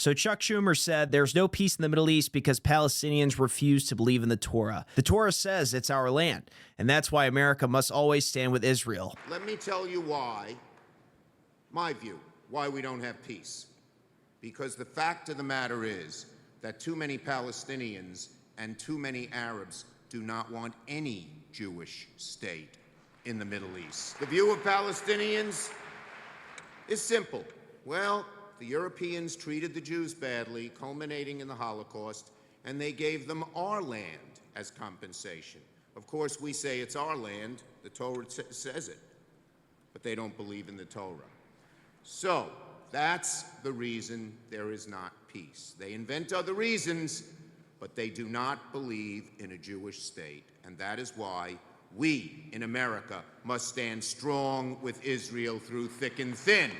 So Chuck Schumer said there's no peace in the Middle East because Palestinians refuse to believe in the Torah. The Torah says it's our land, and that's why America must always stand with Israel. Let me tell you why, my view, why we don't have peace. Because the fact of the matter is that too many Palestinians and too many Arabs do not want any Jewish state in the Middle East. The view of Palestinians is simple. Well, the Europeans treated the Jews badly, culminating in the Holocaust, and they gave them our land as compensation. Of course, we say it's our land. The Torah says it, but they don't believe in the Torah. So that's the reason there is not peace. They invent other reasons, but they do not believe in a Jewish state, and that is why we in America must stand strong with Israel through thick and thin.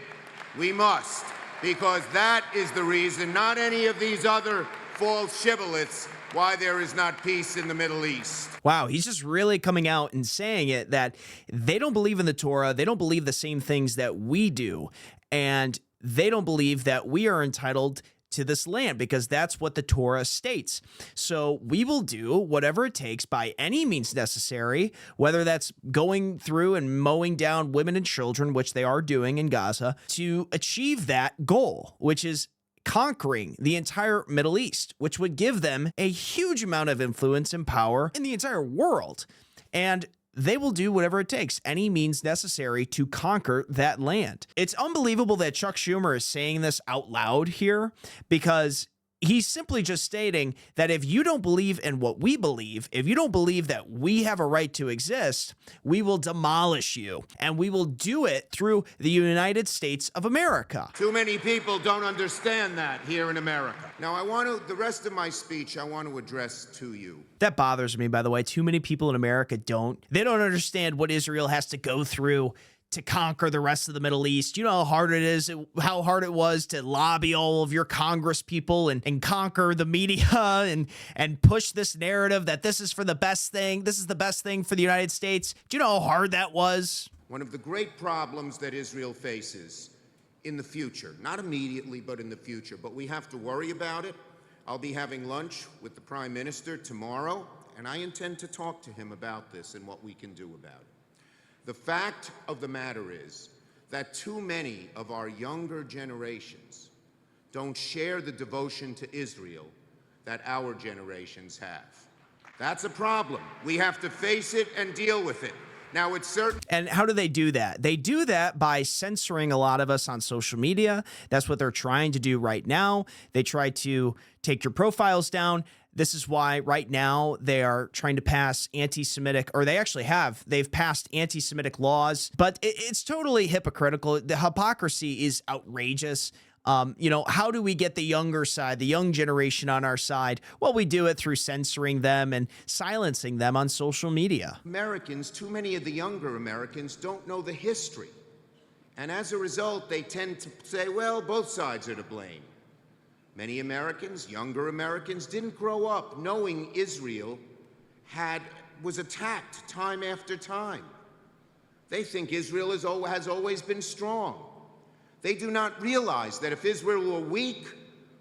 We must, because that is the reason, not any of these other false shibboleths, why there is not peace in the Middle East. Wow, he's just really coming out and saying it, that they don't believe in the Torah, they don't believe the same things that we do, and they don't believe that we are entitled to this land because that's what the Torah states. So we will do whatever it takes by any means necessary, whether that's going through and mowing down women and children, which they are doing in Gaza, to achieve that goal, which is conquering the entire Middle East, which would give them a huge amount of influence and power in the entire world. And they will do whatever it takes, any means necessary to conquer that land. It's unbelievable that Chuck Schumer is saying this out loud here, because he's simply just stating that if you don't believe in what we believe, if you don't believe that we have a right to exist, we will demolish you, and we will do it through the United States of America. Too many people don't understand that here in America. Now, the rest of my speech, I want to address to you. That bothers me, by the way. Too many people in America don't. They don't understand what Israel has to go through to conquer the rest of the Middle East. You know how hard it is, how hard it was to lobby all of your Congress people and conquer the media and push this narrative that this is for the best thing. This is the best thing for the United States. Do you know how hard that was? One of the great problems that Israel faces in the future, not immediately, but in the future, but we have to worry about it. I'll be having lunch with the Prime Minister tomorrow, and I intend to talk to him about this and what we can do about it. The fact of the matter is that too many of our younger generations don't share the devotion to Israel that our generations have. That's a problem. We have to face it and deal with it. Now, it's certain. And how do they do that? They do that by censoring a lot of us on social media. That's what they're trying to do right now. They try to take your profiles down. This is why right now they are trying to pass anti-Semitic, or they've passed anti-Semitic laws, but it's totally hypocritical. The hypocrisy is outrageous. How do we get the younger side, the young generation on our side? Well, we do it through censoring them and silencing them on social media. Americans, too many of the younger Americans don't know the history. And as a result, they tend to say, well, both sides are to blame. Many Americans, younger Americans, didn't grow up knowing Israel was attacked time after time. They think Israel has always been strong. They do not realize that if Israel were weak,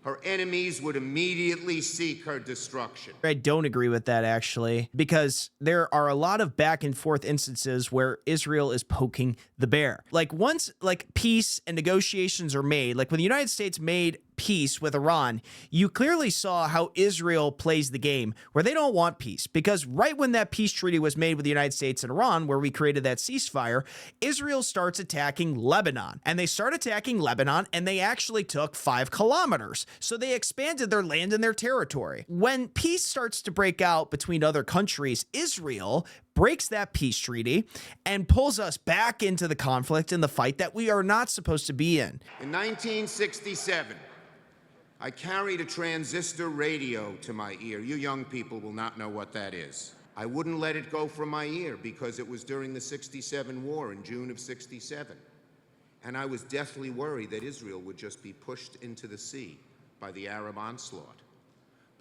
her enemies would immediately seek her destruction. I don't agree with that, actually, because there are a lot of back and forth instances where Israel is poking the bear. Once peace and negotiations are made, like when the United States made peace with Iran, you clearly saw how Israel plays the game, where they don't want peace, because right when that peace treaty was made with the United States and Iran, where we created that ceasefire, Israel starts attacking Lebanon, and they start attacking Lebanon, and they actually took 5 kilometers. So they expanded their land and their territory. When peace starts to break out between other countries, Israel breaks that peace treaty and pulls us back into the conflict and the fight that we are not supposed to be in. In 1967, I carried a transistor radio to my ear. You young people will not know what that is. I wouldn't let it go from my ear because it was during the ’67 war in June of '67. And I was deathly worried that Israel would just be pushed into the sea by the Arab onslaught.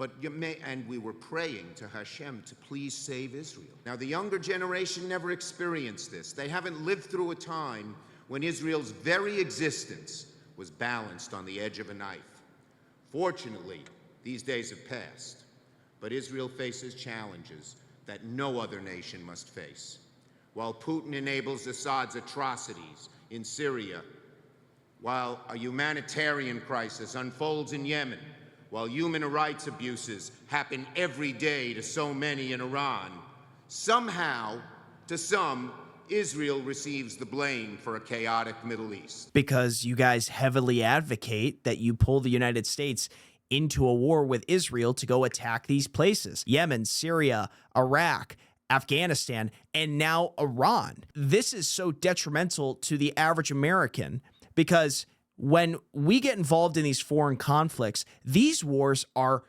And we were praying to Hashem to please save Israel. Now, the younger generation never experienced this. They haven't lived through a time when Israel's very existence was balanced on the edge of a knife. Fortunately, these days have passed, but Israel faces challenges that no other nation must face. While Putin enables Assad's atrocities in Syria, while a humanitarian crisis unfolds in Yemen, while human rights abuses happen every day to so many in Iran, somehow, to some, Israel receives the blame for a chaotic Middle East. Because you guys heavily advocate that you pull the United States into a war with Israel to go attack these places: Yemen, Syria, Iraq, Afghanistan, and now Iran. This is so detrimental to the average American because when we get involved in these foreign conflicts, these wars are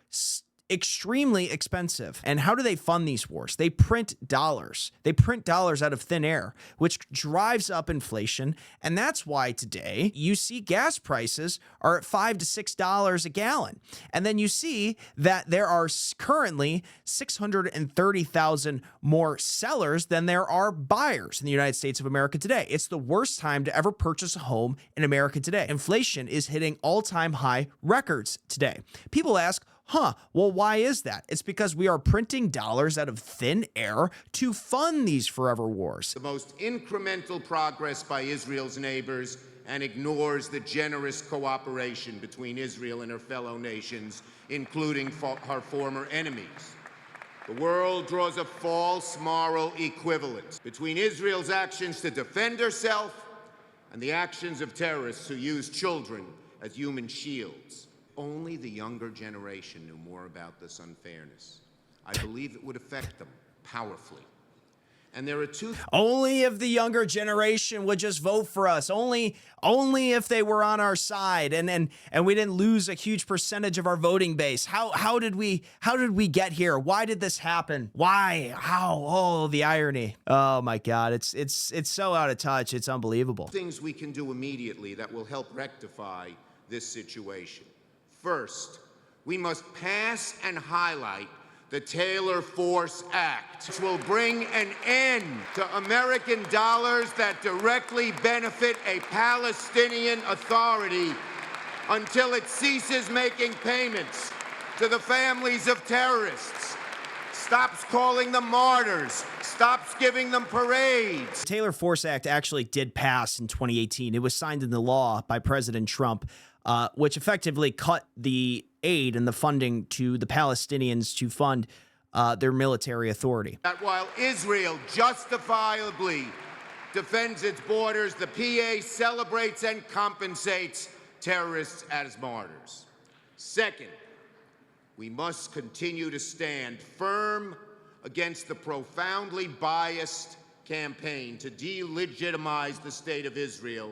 extremely expensive. And how do they fund these wars? They print dollars. They print dollars out of thin air, which drives up inflation. And that's why today you see gas prices are at $5 to $6 a gallon. And then you see that there are currently 630,000 more sellers than there are buyers in the United States of America today. It's the worst time to ever purchase a home in America today. Inflation is hitting all-time high records today. People ask, well, why is that? It's because we are printing dollars out of thin air to fund these forever wars. The most incremental progress by Israel's neighbors and ignores the generous cooperation between Israel and her fellow nations, including her former enemies. The world draws a false moral equivalence between Israel's actions to defend herself and the actions of terrorists who use children as human shields. Only the younger generation knew more about this unfairness. I believe it would affect them powerfully. And there are two... Only if the younger generation would just vote for us. Only if they were on our side and we didn't lose a huge percentage of our voting base. How did we get here? Why did this happen? Why? How? Oh, the irony. Oh my God. It's so out of touch. It's unbelievable. Things we can do immediately that will help rectify this situation. First, we must pass and highlight the Taylor Force Act, which will bring an end to American dollars that directly benefit a Palestinian Authority until it ceases making payments to the families of terrorists, stops calling them martyrs, stops giving them parades. The Taylor Force Act actually did pass in 2018. It was signed into law by President Trump, which effectively cut the aid and the funding to the Palestinians to fund their military authority. That while Israel justifiably defends its borders, the PA celebrates and compensates terrorists as martyrs. Second, we must continue to stand firm against the profoundly biased campaign to delegitimize the state of Israel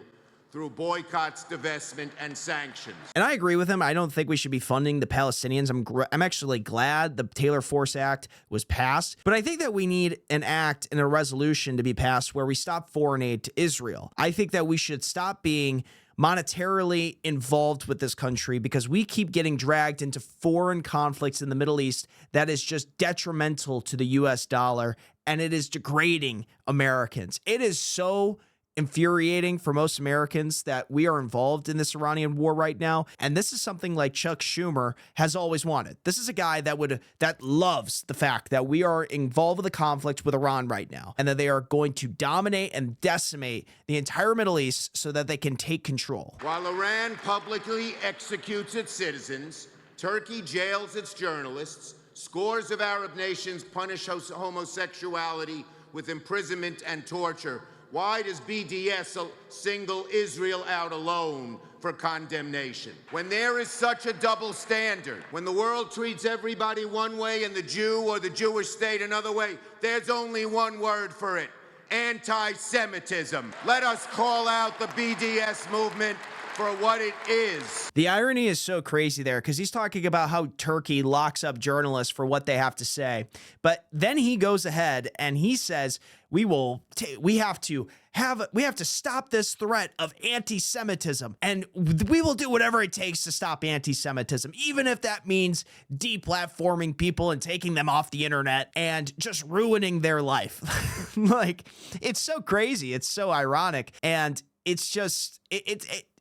through boycotts, divestment, and sanctions. And I agree with him. I don't think we should be funding the Palestinians. I'm actually glad the Taylor Force Act was passed, but I think that we need an act and a resolution to be passed where we stop foreign aid to Israel. I think that we should stop being monetarily involved with this country because we keep getting dragged into foreign conflicts in the Middle East that is just detrimental to the US dollar, and it is degrading Americans. It is so infuriating for most Americans that we are involved in this Iranian war right now. And this is something like Chuck Schumer has always wanted. This is a guy that loves the fact that we are involved with a conflict with Iran right now, and that they are going to dominate and decimate the entire Middle East so that they can take control. While Iran publicly executes its citizens, Turkey jails its journalists, scores of Arab nations punish homosexuality with imprisonment and torture, why does BDS single Israel out alone for condemnation? When there is such a double standard, when the world treats everybody one way and the Jew or the Jewish state another way, there's only one word for it: anti-Semitism. Let us call out the BDS movement for what it is. The irony is so crazy there because he's talking about how Turkey locks up journalists for what they have to say. But then he goes ahead and he says, we have to stop this threat of anti-Semitism, and we will do whatever it takes to stop anti-Semitism, even if that means deplatforming people and taking them off the internet and just ruining their life. Like, it's so crazy. It's so ironic. And it's just,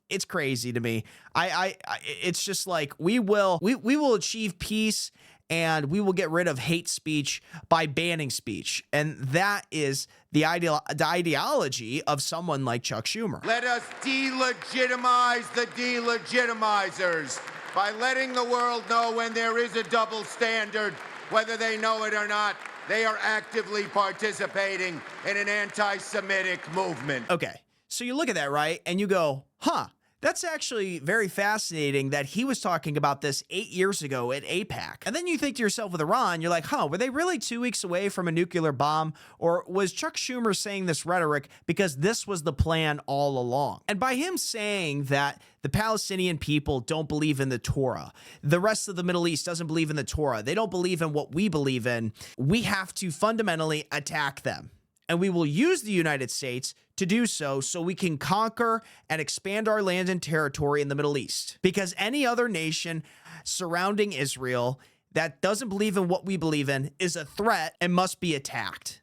It's crazy to me. It's just like we will achieve peace and we will get rid of hate speech by banning speech. And that is the ideology of someone like Chuck Schumer. Let us delegitimize the delegitimizers by letting the world know when there is a double standard, whether they know it or not. They are actively participating in an anti-Semitic movement. Okay, so you look at that, right? And you go, huh, that's actually very fascinating that he was talking about this 8 years ago at AIPAC. And then you think to yourself with Iran, you're like, huh, were they really 2 weeks away from a nuclear bomb? Or was Chuck Schumer saying this rhetoric because this was the plan all along? And by him saying that the Palestinian people don't believe in the Torah, the rest of the Middle East doesn't believe in the Torah, they don't believe in what we believe in, we have to fundamentally attack them. And we will use the United States to do so we can conquer and expand our land and territory in the Middle East. Because any other nation surrounding Israel that doesn't believe in what we believe in is a threat and must be attacked.